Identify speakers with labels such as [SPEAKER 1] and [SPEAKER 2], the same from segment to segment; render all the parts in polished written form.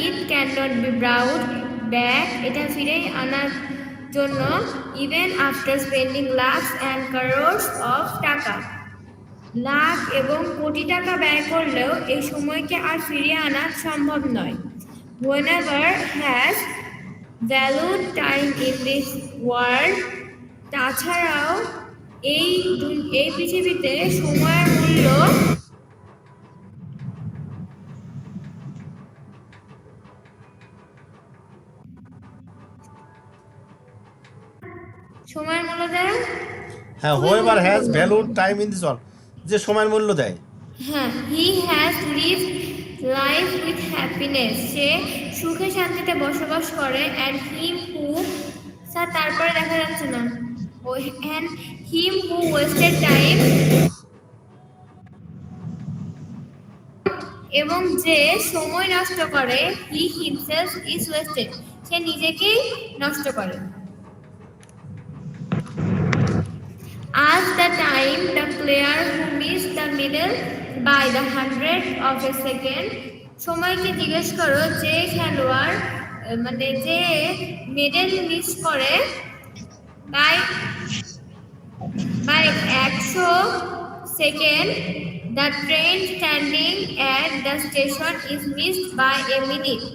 [SPEAKER 1] it cannot be brought back, এটা ফিরে আনার জন্য even after spending lakhs and crores of টাকা, লাখ এবং কোটি টাকা ব্যয় করলেও এই সময়কে আর ফিরিয়ে আনা সম্ভব নয়। Whenever has valued time in this world, তাছাড়াও এই পৃথিবীতে সময়ের মূল্য দেয়।
[SPEAKER 2] হ্যাঁ, whoever has valued time in this world, যে সময়ের মূল্য দেয়।
[SPEAKER 1] হ্যাঁ, he has lived life with happiness, সে সুখে শান্তিতে বসবাস করে। and him who, স্যার তারপরে দেখা যাচ্ছে না, and him who wasted time, এবং যে সময় নষ্ট করে, he himself is wasted, সে নিজেকেই নষ্ট করে। As the time, the player who missed the middle by the 100th of a second, সময়কে জিজ্ঞেস করো যে খেলোয়াড় মানে যে মিডল মিস করে by 100 second, the train standing at the station is missed by a minute,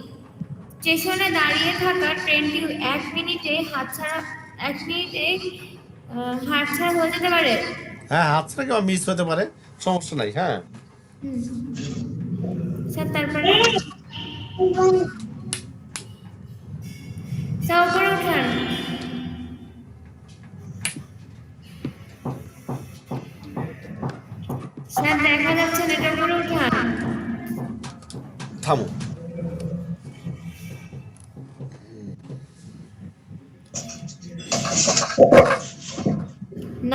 [SPEAKER 1] স্টেশনে দাঁড়িয়ে থাকা ট্রেনটি 1 মিনিটে হাতছাড়া হয়ে যেতে পারে।
[SPEAKER 2] হ্যাঁ, হাতছাড়া কিংবা মিস হতে পারে, সমস্যা নাই। হ্যাঁ
[SPEAKER 1] স্যার তারপরে স্যার উপরে উঠান। স্যার দেখা যাচ্ছে না, এটা উপরে উঠান।
[SPEAKER 2] থামো।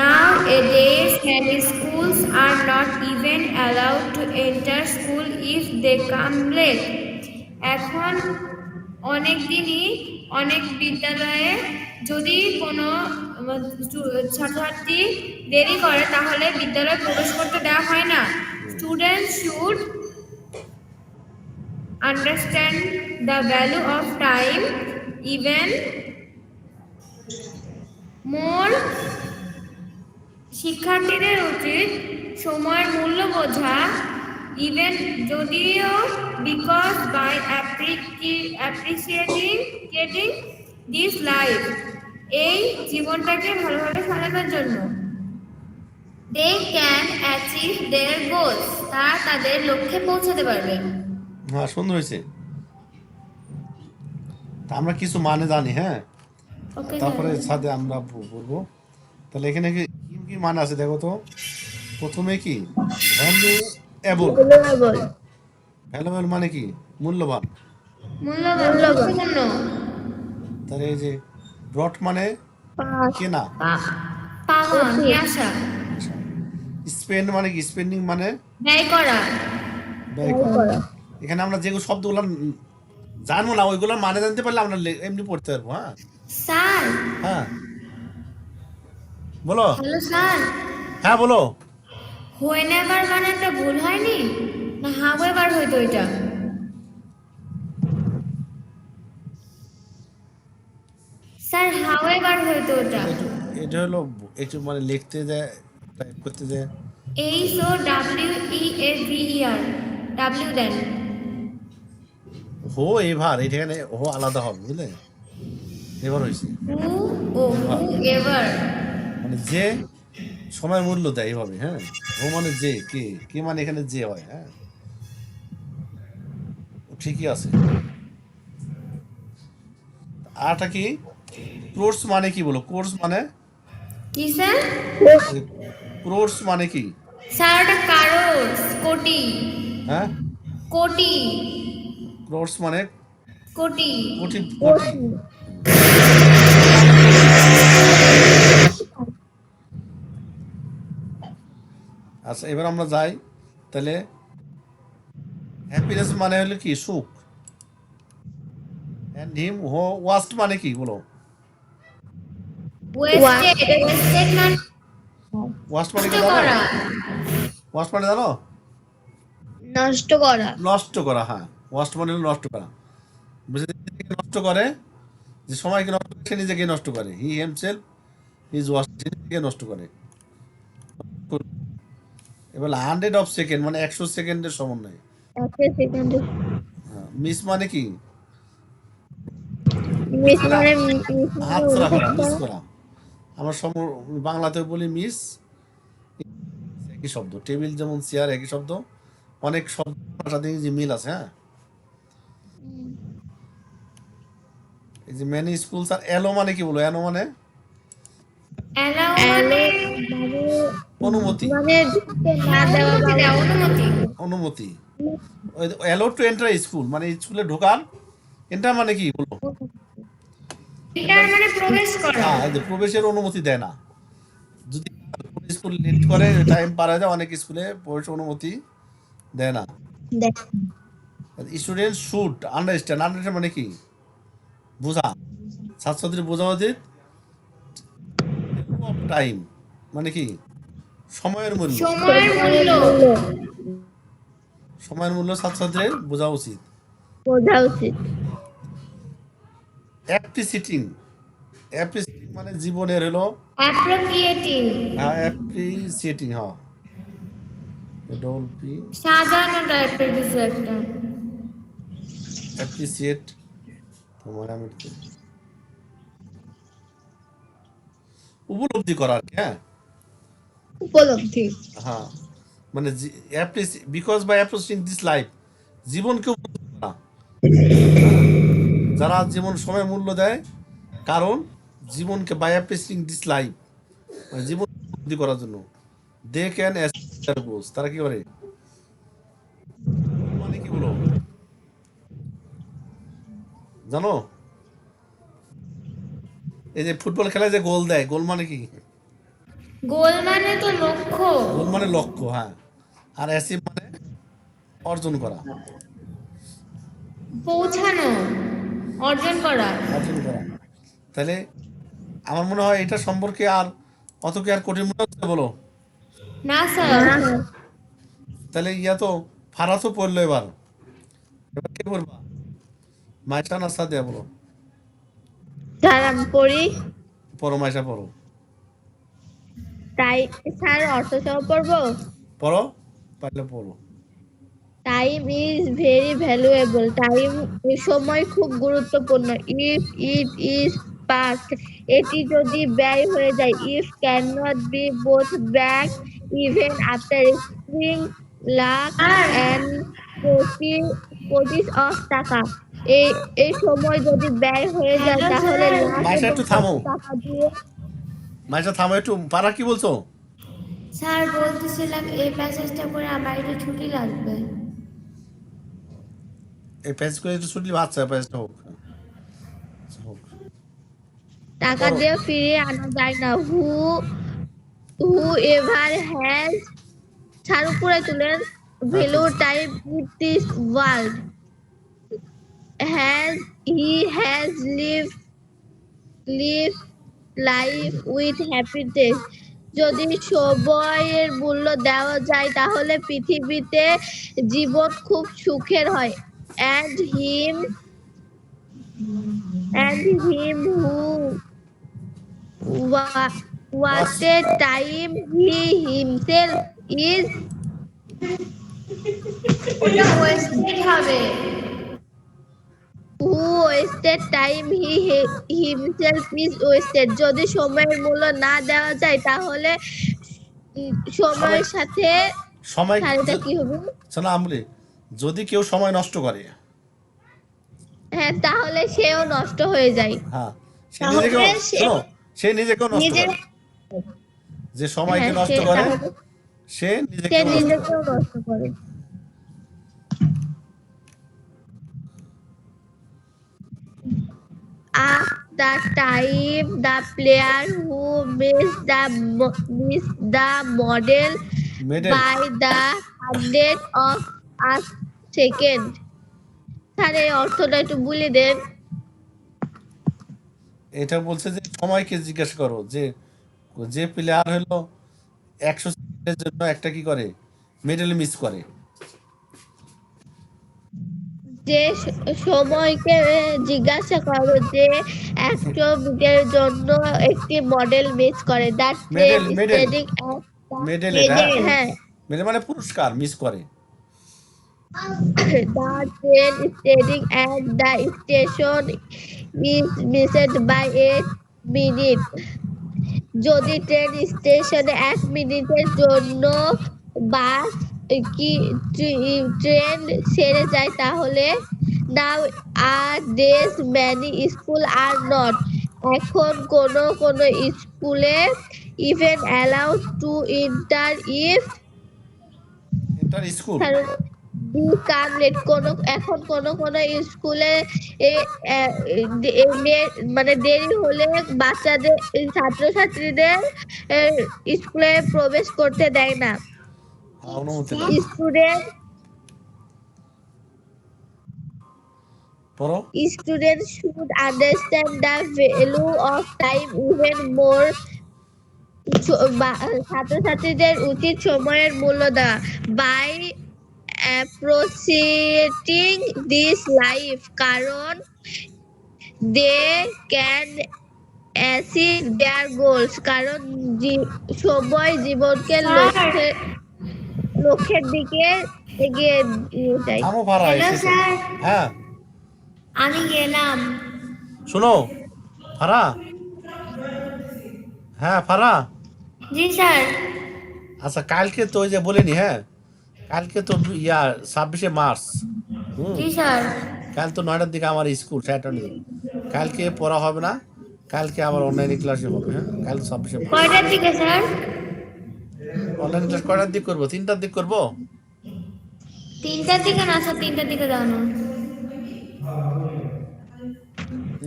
[SPEAKER 1] Nowadays, many schools are not even allowed to enter school if they come late. এখন অনেক দিনই অনেক বিদ্যালয়ে যদি কোনো ছাত্রছাত্রী দেরি করে তাহলে বিদ্যালয়ে প্রবেশ করতে দেওয়া হয় না। Students should understand the value of time even more. শিক্ষার্থীদের উচিত সময়ের মূল্য বোঝা, ইভেন যদিও because by appreciating this life, এই জীবনটাকে ভালোভাবে সাজানোর জন্য। They can achieve their goals, তারা তাদের লক্ষ্যে পৌঁছাতে পারবে।
[SPEAKER 2] হ্যাঁ, সুন্দর হয়েছে। আমরা কিছু মানে জানি। হ্যাঁ, তারপরে সাথে আমরা বলবো। তাহলে এখানে কি কি মানে আছে দেখো তো। প্রথমে কি ভ্যালুএবল, ভ্যালুএবল মানে কি মূল্যবান। তাহলে এই যে ব্রট মানে কেনা, স্পেন্ড মানে কি, স্পেন্ডিং মানে
[SPEAKER 1] ব্যয় করা।
[SPEAKER 2] এখানে আমরা যেগুলো শব্দগুলো জানবো না ওইগুলোর মানে জানতে পারলে আমরা এমনি পড়তে পারবো। হ্যাঁ
[SPEAKER 1] স্যার।
[SPEAKER 2] হ্যাঁ বলো।
[SPEAKER 1] Hello sir.
[SPEAKER 2] হ্যাঁ বলো।
[SPEAKER 1] হোয়েনেভার বানানটা ভুল হয়নি না, হাউএভার হয়তো এটা। স্যার হাউএভার হয়তো এটা।
[SPEAKER 2] এটা হলো একটু মানে লিখতে যায়, টাইপ করতে যায়।
[SPEAKER 1] HOWEVER, ডাব্লিউ দেন।
[SPEAKER 2] হো এভার, এখানে হো আলাদা হবে, বুঝলে? এবার হয়েছে
[SPEAKER 1] এভার
[SPEAKER 2] মানে যে সময়ের মূল্য দেয় এইভাবে। হ্যাঁ, ও মানে যে কে মানে এখানে যে হয়। হ্যাঁ ঠিকই আছে। আরটা কি কোর্স মানে কি বলো? কোর্স মানে
[SPEAKER 1] কি স্যার?
[SPEAKER 2] কোর্স মানে কি
[SPEAKER 1] স্যার? এটা কারোস, কোটি।
[SPEAKER 2] হ্যাঁ,
[SPEAKER 1] কোটি।
[SPEAKER 2] কোর্স মানে
[SPEAKER 1] কোটি।
[SPEAKER 2] কোটি কোটি। আচ্ছা এবার আমরা যাই। তাহলে হ্যাপিনেস মানে হলো কি সুখ। এন্ড হিম হো ওয়াস্ট মানে কি বলো? ওয়াস্ট মানে কি জানো? ওয়াস্ট মানে জানো?
[SPEAKER 3] নষ্ট করা।
[SPEAKER 2] নষ্ট করা। হ্যাঁ, ওয়াস্ট মানে হলো নষ্ট করা। বুঝে নিজেকে নষ্ট করে, যে সময়কে নষ্ট করে সে নিজেকে নষ্ট করে। হি হিমসেলফ ইজ ওয়াস্ট, সে নিজেকে নষ্ট করে। এবার 100 সেকেন্ড মানে 100 সেকেন্ডের সমন্বয়।
[SPEAKER 3] একটা সেকেন্ডে
[SPEAKER 2] মিস মানে কি?
[SPEAKER 3] মিস
[SPEAKER 2] মানে
[SPEAKER 3] মানে
[SPEAKER 2] হাতছাড়া করা,
[SPEAKER 3] উল্টো
[SPEAKER 2] মিস করা। আমরা বাংলাতে বলি মিস, একই শব্দ। টেবিল যেমন চেয়ার একই শব্দ, অনেক শব্দ সাথে যে মিল আছে। হ্যাঁ, এই যে মেনি স্কুলস আর এলো মানে কি বলো? এলো মানে
[SPEAKER 1] অ্যালাউ
[SPEAKER 3] অ্যালো
[SPEAKER 1] মানে
[SPEAKER 3] মানে
[SPEAKER 2] অনুমতি।
[SPEAKER 3] মানে ঢুকতে না দেওয়া
[SPEAKER 1] অনুমতি
[SPEAKER 3] বা
[SPEAKER 1] দেওয়া, অনুমতি।
[SPEAKER 2] অনুমতি। এলো টু এন্টার স্কুল মানে স্কুলে ঢোকার। এন্টার মানে কি বলো?
[SPEAKER 1] এটার মানে প্রবেশ করা।
[SPEAKER 2] হ্যাঁ, এই যে প্রবেশের অনুমতি দেয় না। যদি কোনো স্কুল লেট করে, টাইম পার হয়ে যায়, অনেক স্কুলে প্রবেশ অনুমতি দেয় না।
[SPEAKER 3] দেখ
[SPEAKER 2] স্টুডেন্ট শুড আন্ডারস্ট্যান্ড। আন্ডারস্ট্যান্ড মানে কি? বোঝা। ছাত্রছাত্রীর বোঝা উচিত। অফ টাইম মানে কি? সময়ের মূল্য।
[SPEAKER 1] সময়ের মূল্য।
[SPEAKER 3] মূল্য
[SPEAKER 2] সময়ের মূল্য ছাত্রছাত্রীর বোঝা উচিত।
[SPEAKER 3] বোঝা উচিত।
[SPEAKER 2] অ্যাপ্রিসিয়েটিং। অ্যাপ্রিসিয়েটিং মানে জীবনের হলো
[SPEAKER 1] অ্যাপ্রোপ্রিয়েটিং,
[SPEAKER 2] অ্যাপ্রিসিয়েটিং। হ্যাঁ, ডবল পি,
[SPEAKER 1] সাজানো টাইপের কিছু একটা।
[SPEAKER 2] অ্যাপ্রিসিয়েট। তোমার আমি উপলব্ধি করা আর কি। হ্যাঁ,
[SPEAKER 3] উপলব্ধি।
[SPEAKER 2] হ্যাঁ, মানে because by approaching this life, জীবনকে উপলব্ধি করা। যারা জীবন সময় মূল্য দেয়, কারণ জীবনকে বাই অ্যাপ্রিসিং দিস লাইফ মানে জীবন উপলব্ধি করার জন্য, দে ক্যান গোস, তারা কি করে? মানে কি বলো জানো? এই যে ফুটবল খেলায় যে গোল দেয়, গোল মানে কি?
[SPEAKER 1] গোল মানে তো লক্ষ্য,
[SPEAKER 2] গোল মানে লক্ষ্য। হ্যাঁ, আর অ্যাচিভ মানে অর্জন করা।
[SPEAKER 1] পৌঁছানো, অর্জন করা।
[SPEAKER 2] অর্জন করা। তাহলে আমার মনে হয় এটা সম্পর্কে আর অত কি আর কঠিন মনে হচ্ছে বলো?
[SPEAKER 1] না
[SPEAKER 3] না
[SPEAKER 1] স্যার।
[SPEAKER 3] স্যার।
[SPEAKER 2] তাহলে তো ফারা তো পড়লো। এবার এবার কে পড়বা? মাইশা না সাদিয়া? বলো।
[SPEAKER 3] স্যার আমি পড়ি।
[SPEAKER 2] পড়ো, মাইশা পড়ো।
[SPEAKER 3] তাই স্যার অর্থ সহ পড়বো।
[SPEAKER 2] পড়ো, পারলে পড়ো।
[SPEAKER 3] Time is very valuable. Time সময় খুব গুরুত্বপূর্ণ। ইফ ইট ইজ পাস্ট, এটি যদি ব্যয় হয়ে যায়। If can not be both back even after spring lakh
[SPEAKER 1] আর
[SPEAKER 3] অ্যান্ড কোটিস অফ টাকা। এই এই সময় যদি ব্যয় হয়ে যায়
[SPEAKER 1] হ্যালো
[SPEAKER 3] তাহলে
[SPEAKER 1] স্যার।
[SPEAKER 3] লাখ
[SPEAKER 2] মাইশা
[SPEAKER 3] এবং
[SPEAKER 2] একটু
[SPEAKER 3] কোটি
[SPEAKER 2] থামো,
[SPEAKER 3] টাকা দিয়ে।
[SPEAKER 2] মাইশা থামো একটু। পারা কি বলছো?
[SPEAKER 1] স্যার বলতেছিলাম এই প্যাসেজটা করে আমার একটু ছুটি লাগবে।
[SPEAKER 2] এই প্যাচ করে একটু ছুটি, আচ্ছা প্যাচটা হোক। হোক।
[SPEAKER 3] টাকা
[SPEAKER 2] পড়ো।
[SPEAKER 3] দিয়ে ফিরিয়ে আনা যায় না। হু এভার হ্যাজ, ছাড় উপরে তুলেন।
[SPEAKER 2] হ্যাঁ,
[SPEAKER 3] ভ্যালু
[SPEAKER 2] তুলছি।
[SPEAKER 3] Time with this world has he has live life with happiness. যদি সময়ের মূল্য দেওয়া যায় তাহলে পৃথিবীতে জীবন খুব সুখের হয়। And him who
[SPEAKER 2] watch.
[SPEAKER 3] Wasted time he himself is
[SPEAKER 1] ওটা ওয়েস্টেড হবে।
[SPEAKER 3] Who wasted time he himself is wasted. যদি সময়ের মূল্য না দেওয়া যায় তাহলে
[SPEAKER 2] সময়,
[SPEAKER 3] সময়ের সাথে
[SPEAKER 2] সময়
[SPEAKER 3] সারিটা কি হবে?
[SPEAKER 2] শোনো আমলি, যদি কেউ সময় নষ্ট করে,
[SPEAKER 3] হ্যাঁ, তাহলে সেও নষ্ট হয়ে যায়।
[SPEAKER 2] হ্যাঁ, সে নিজেকেও,
[SPEAKER 3] তাহলে সে
[SPEAKER 2] শোনো, সে নিজেকেও নষ্ট
[SPEAKER 3] নিজের,
[SPEAKER 2] করে। যে সময়কে
[SPEAKER 3] হ্যাঁ
[SPEAKER 2] নষ্ট
[SPEAKER 3] সে
[SPEAKER 2] করে,
[SPEAKER 3] তাহলে
[SPEAKER 2] সে
[SPEAKER 3] সে
[SPEAKER 2] নিজেকেও নষ্ট করে।
[SPEAKER 3] নিজেকেও নষ্ট করে। After time, the player who miss the model
[SPEAKER 2] medal.
[SPEAKER 3] by the 100th of a second. Sir এই অর্থটা একটু বলে দেন।
[SPEAKER 2] এটা বলছে যে সময়কে জিজ্ঞাসা করো, যে যে প্লেয়ার হলো 100 সেকেন্ডের জন্য একটা কি করে, মেডেল মিস করে।
[SPEAKER 3] যে সময়কে জিজ্ঞাসা করো যে 100 মিটারের জন্য একটি মডেল মিস করে দ্য ট্রেন
[SPEAKER 2] মেডেল মেডেল
[SPEAKER 3] স্টেডিং
[SPEAKER 2] মেডেল এটা, হ্যাঁ
[SPEAKER 3] হ্যাঁ
[SPEAKER 2] মেডেল মানে পুরস্কার মিস করে।
[SPEAKER 3] the train standing at the station is missed by 8 minutes যদি ট্রেন স্টেশনে 1 মিনিটের জন্য বাস কি ট্রেন ছেড়ে যায় তাহলে nowadays many school are not এখন কোন স্কুলে even allowed to enter if
[SPEAKER 2] enter school
[SPEAKER 3] কামলেট এখন কোন স্কুলে মানে দেরি হলে বাচ্চাদের ছাত্রছাত্রীদের স্কুলে প্রবেশ করতে দেয় না
[SPEAKER 2] অনুমতি না।
[SPEAKER 3] স্টুডেন্ট
[SPEAKER 2] পড়ো।
[SPEAKER 3] Students should understand the value of time even more ছাত্রছাত্রীদের উচিত সময়ের মূল্য দেওয়া বাই appreciating this life কারণ they can achieve their goals কারণ সময় জীবনকে লক্ষ্যের দিকে এগিয়ে নিয়ে যায়
[SPEAKER 2] থামো ফারা
[SPEAKER 1] হ্যালো
[SPEAKER 2] এসেছে।
[SPEAKER 1] স্যার,
[SPEAKER 2] হ্যাঁ
[SPEAKER 1] আমি গেলাম।
[SPEAKER 2] শোনো ফারা, হ্যাঁ ফারা,
[SPEAKER 1] জি স্যার।
[SPEAKER 2] আচ্ছা কালকে তো ওই যে বলিনি, হ্যাঁ কালকে তো 26শে মার্চ।
[SPEAKER 1] জি স্যার।
[SPEAKER 2] কাল তো 9টার দিকে আমার স্কুল স্যাটারডে, কালকে পড়া হবে না, কালকে আবার অনলাইনে ক্লাসে হবে। হ্যাঁ কাল 26শে মার্চ
[SPEAKER 1] কয়টার দিকে স্যার?
[SPEAKER 2] অনলাইন ক্লাস কয়টার দিক করবো? 3টার দিক করবো।
[SPEAKER 1] 3টার দিকে না স্যার, 3টার দিকে জানো।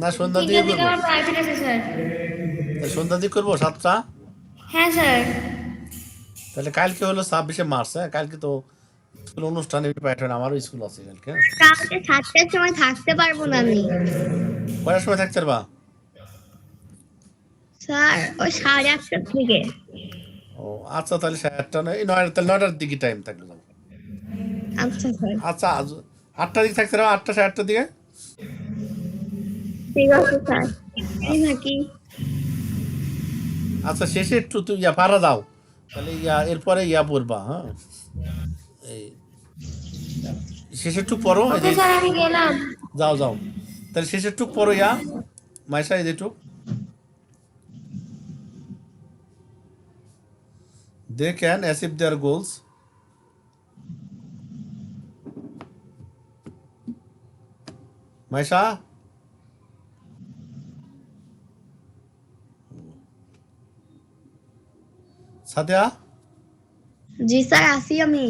[SPEAKER 2] না সন্ধ্যার দিকে
[SPEAKER 1] 3টার দিকে
[SPEAKER 2] করবো,
[SPEAKER 1] আমার প্রাইভেট আছে স্যার।
[SPEAKER 2] সন্ধ্যার দিক করবো 7টা।
[SPEAKER 1] হ্যাঁ স্যার।
[SPEAKER 2] তাহলে কালকে হলো 26শে মার্চ। হ্যাঁ কালকে তো স্কুল অনুষ্ঠানে প্যাটার্ন, আমারও স্কুল আছে কালকে।
[SPEAKER 3] কালকে 7টার সময় থাকতে পারবো না আমি
[SPEAKER 2] কয়টার সময় থাকতে পারবা?
[SPEAKER 3] স্যার ওই 8:30 থেকে।
[SPEAKER 2] ও আচ্ছা, তাহলে 8টা নয় 9, তাহলে 9টার দিকে টাইম থাকলে যাবো।
[SPEAKER 3] আচ্ছা স্যার
[SPEAKER 2] আচ্ছা 8টার দিকে থাকতে পারবা, 8টা 8টার দিকে।
[SPEAKER 3] ঠিক আছে স্যার আমি থাকি
[SPEAKER 2] আচ্ছা শেষে একটু তুই পারা দাও, তাহলে এরপরে পড়বা। হ্যাঁ এই শেষের টুক পড়ো, এই
[SPEAKER 1] ওকে
[SPEAKER 2] যে
[SPEAKER 1] স্যার, আমি গেলাম।
[SPEAKER 2] যাও যাও, তাহলে শেষের টুক পড়ো মাইশা, এই যে টুক they can achieve their goals Maisha. Sadia,
[SPEAKER 3] G sir আসি আমি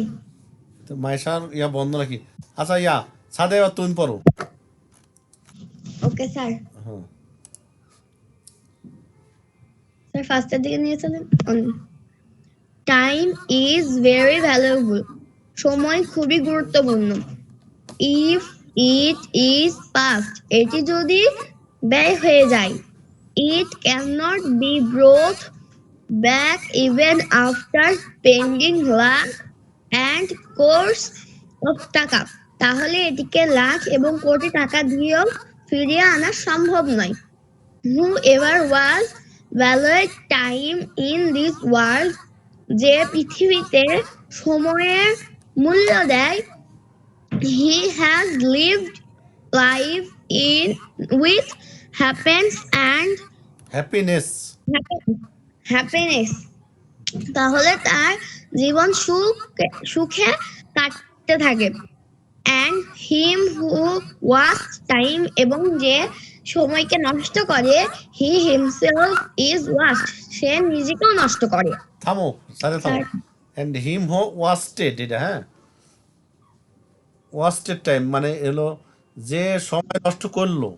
[SPEAKER 2] তো মাইশার বন্ধ নাকি? আচ্ছা সাদিয়া এবার তুমি পড়ো।
[SPEAKER 3] ওকে স্যার
[SPEAKER 2] হ্যাঁ
[SPEAKER 3] স্যার ফার্স্টের দিকে নিয়ে চলেন টাইম ইজ ভেরি ভ্যালুয়েবল সময় খুবই গুরুত্বপূর্ণ ইফ ইট ইজ পাস্ট এটি যদি ব্যয় হয়ে যায় it can not be brought back even after spending lakh and course of taka তাহলে এটিকে লাখ এবং কোটি টাকা দিয়েও ফিরিয়ে আনা সম্ভব নয় whoever was valued time in this world যে পৃথিবীতে সময়ের মূল্য দেয় he has lived life in with happiness and happiness তাহলে তার জীবন সুখে কাটতে থাকে and him who wastes time এবং যে সময়কে নষ্ট করে he himself is lost সে নিজেকেও নষ্ট করে
[SPEAKER 2] থামো সাদিয়া থামো। and him who wasted, এটা হ্যাঁ wasted time মানে এলো যে সময় নষ্ট করলো।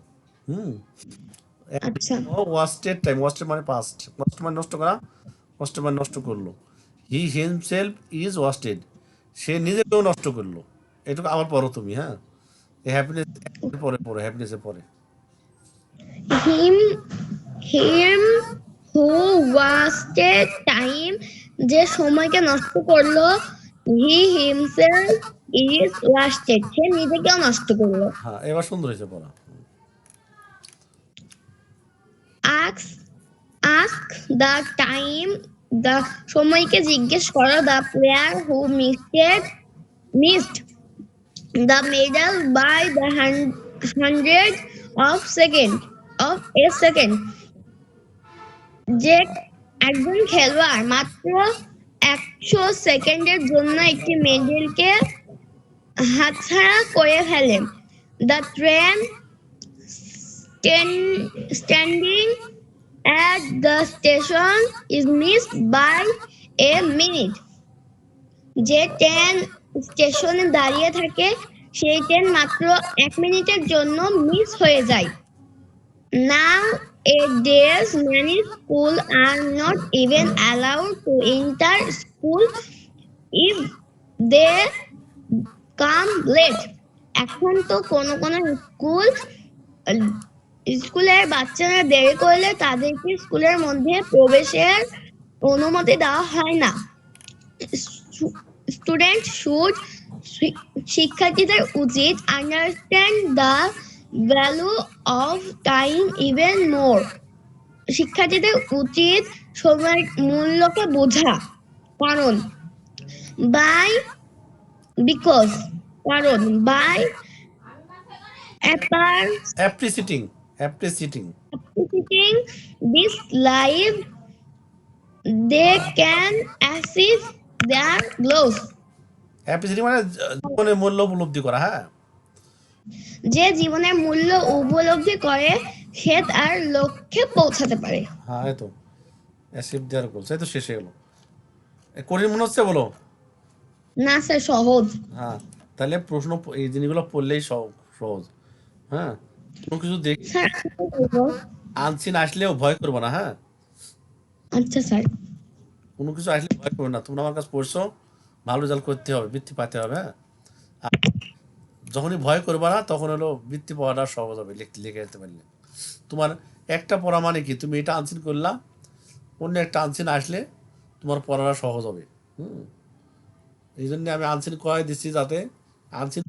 [SPEAKER 3] আচ্ছা
[SPEAKER 2] wasted time, wasted মানে past, wasted মানে নষ্ট করা, wasted মানে নষ্ট করলো। he himself is wasted, সে নিজেকেও নষ্ট করলো। এটুকু আবার পড়ো তুমি। হ্যাঁ এই হ্যাপিনেস পরে পড়ো, হ্যাপিনেসের পরে।
[SPEAKER 3] him who wasted time যে সময়কে নষ্ট করলো he himself is wasted. সে নিজেকেও নষ্ট করলো।
[SPEAKER 2] হ্যাঁ, এবার সুন্দর হয়েছে পড়া।
[SPEAKER 3] ask ask the time, the সময়কে জিজ্ঞেস করো, the player who missed the medal by the hundred of a second. যে একজন খেলোয়াড় মাত্র 100 সেকেন্ডের জন্য একটি মেডেলকে হাতছাড়া করে ফেলে। The train standing at the station is missed by a minute. যে ট্রেন স্টেশনে দাঁড়িয়ে থাকে সেই ট্রেন মাত্র 1 মিনিটের জন্য মিস হয়ে যায়। Nowadays, many schools are not even allowed to enter school if they come late. এখন তো কোনো স্কুলের বাচ্চারা দেরি করলে তাদেরকে স্কুলের মধ্যে প্রবেশের অনুমতি দেওয়া হয় না। স্টুডেন্ট শুড, শিক্ষার্থীদের উচিত understand the value of time even more. শিক্ষার্থীদের উচিত সময়ের মূল্যকে বোঝা। কারণ by
[SPEAKER 2] appreciating
[SPEAKER 3] this life they can achieve their goals.
[SPEAKER 2] Appreciating মানে জীবনের মূল্য উপলব্ধি করা। হ্যাঁ,
[SPEAKER 3] যে জীবনের মূল্য উপলব্ধি করে সে তার লক্ষ্যে পৌঁছাতে পারে।
[SPEAKER 2] হ্যাঁ, এই তো অ্যাচিভ দেয়ার গোলস। এই তো শেষ হয়ে গেল। কঠিন মনে হচ্ছে বলো?
[SPEAKER 3] না স্যার, সহজ।
[SPEAKER 2] হ্যাঁ, তাহলে প্রশ্ন এই জিনিসগুলো পড়লেই সহজ। হ্যাঁ, কোনো কিছু দেখি আনসিন আসলেও ভয় করবো না। হ্যাঁ,
[SPEAKER 3] আচ্ছা স্যার।
[SPEAKER 2] কোনো কিছু আসলে ভয় করবে না। তোমরা আমার কাছে পড়ছো, ভালো রেজাল্ট করতে হবে, বৃত্তি পাতে হবে। হ্যাঁ, আর যখনই ভয় করবে না তখন হলো বৃত্তি পাওয়াটা সহজ হবে, লিখে যেতে পারলে। তোমার একটা পড়া মানে কি, তুমি এটা আনসিন করলা, অন্য একটা আনসিন আসলে তোমার পড়াটা সহজ হবে। এই জন্য আমি আনসিন করাই দিচ্ছি, যাতে আনসিন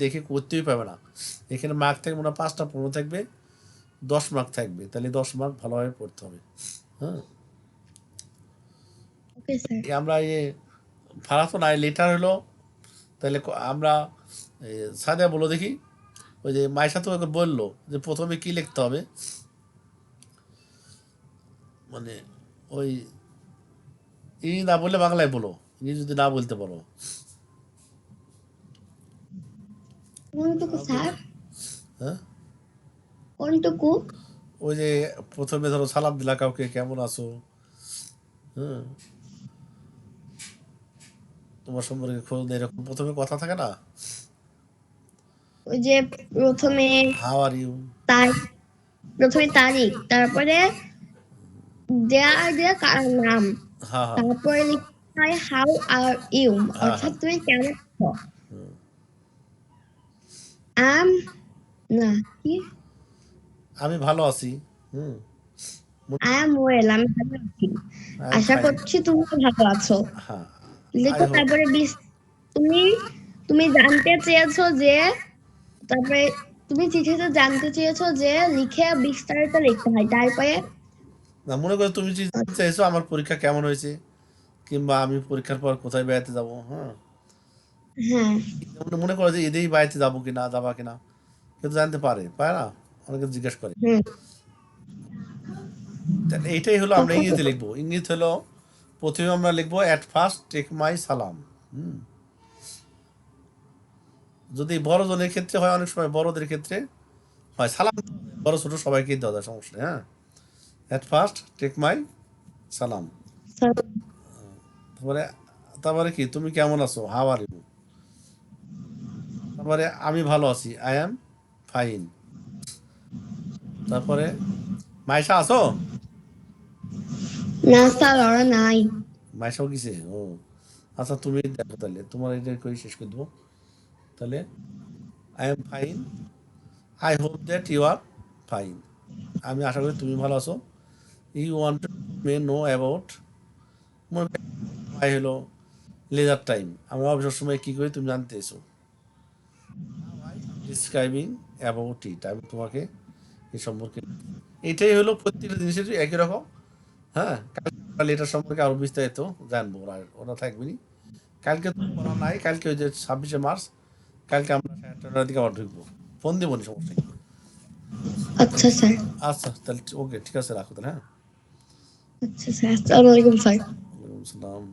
[SPEAKER 2] দেখে করতেই পাবে না। এখানে মার্ক থাকবে মনে হয় 5টা পূর্ণ থাকবে, 10 মার্ক থাকবে, তাহলে 10 মার্ক ভালোভাবে পড়তে হবে। হ্যাঁ, আমরা ভাড়া তো নাই, লেটার হলো। তাহলে আমরা সাদিয়া বলো দেখি, ওই যে মাইশা তো বললো যে প্রথমে কি লিখতে হবে, মানে ওই ইংরেজি না বললে বাংলায় বলো, ইংরেজি যদি না বলতে পারো। হ্যাঁ, ওই যে প্রথমে ধরো সালাম দিলা কাউকে, কেমন আছো, হ্যাঁ, তোমার সম্পর্কে খোঁজ নেই, এরকম প্রথমে কথা থাকে না।
[SPEAKER 3] ওই যে প্রথমে
[SPEAKER 2] হাউ আর ইউ,
[SPEAKER 3] তারিখ, তারপরে কার নাম, তারপরে লিখতে হয় হাউ আর ইউ, অর্থাৎ তুমি কেমন আছো।
[SPEAKER 2] আমি ভালো আছি।
[SPEAKER 3] আই এম ওয়েল, আমি ভালো আছি। আশা করছি তুমি ভালো আছো। লিখো। তারপরে তুমি জানতে চেয়েছো যে, তারপরে তুমি চিঠিতে জানতে চেয়েছো যে লিখে বিস্তারিত লিখতে হয়। তারপরে
[SPEAKER 2] না, মনে করো তুমি চাইছো আমার পরীক্ষা কেমন হয়েছে, কিংবা আমি পরীক্ষার পর কোথায় বেড়াতে যাবো। হ্যাঁ, মনে করো যে এদেরই বাড়িতে যাবো কিনা, যাবা কিনা, কিন্তু জানতে পারে না, অনেকে জিজ্ঞেস করে। এইটাই হলো আমরা ইংরেজিতে লিখবো। ইংরেজি হলো প্রথমে আমরা লিখবো এট ফার্স্ট টেক মাই সালাম। যদি বড় জনের ক্ষেত্রে হয়, অনেক সময় বড়দের ক্ষেত্রে হয় সালাম, বড় ছোট সবাইকে দেওয়া যায়, সমস্যা নেই। হ্যাঁ, এট ফার্স্ট টেক মাই সালাম। তারপরে কি, তুমি কেমন আছো, হাউ আর ইউ। তারপরে আমি ভালো আছি, আই এম ফাইন। তারপরে মাইশা আছো?
[SPEAKER 3] না স্যার, ওরা নাই।
[SPEAKER 2] মাইশাও কিসে? ও আচ্ছা, তুমি দেখো, তাহলে তোমার এটা করে শেষ করে দেবো। তাহলে I am fine, I hope that you are fine. আমি আশা করি তুমি ভালো আছো। You want to may know about, I হলো লেজার টাইম আমরা অবসর সময় কি করি তুমি জানতে এসো। ডিসক্রাইবিং অ্যাবাউট ইট, আমি তোমাকে এই সম্পর্কে, এটাই হলো প্রত্যেকটা জিনিসের একই রকম। হ্যাঁ, কালকে এটার সম্পর্কে আরো বিস্তারিত জানবো, আর ওরা থাকবে নি। কালকে তো পড়া নাই, কালকে ওই যে 26শে মার্চ, কালকে আমরা 9:30টার দিকে আবার ঢুকবো, ফোন দেবো নি, সমস্যা নেই।
[SPEAKER 3] আচ্ছা স্যার।
[SPEAKER 2] আচ্ছা তাহলে ওকে, ঠিক আছে, রাখো তাহলে। হ্যাঁ,
[SPEAKER 3] আচ্ছা স্যার, আসসালামু আলাইকুম স্যার।
[SPEAKER 2] ওয়ালাইকুম আসসালাম।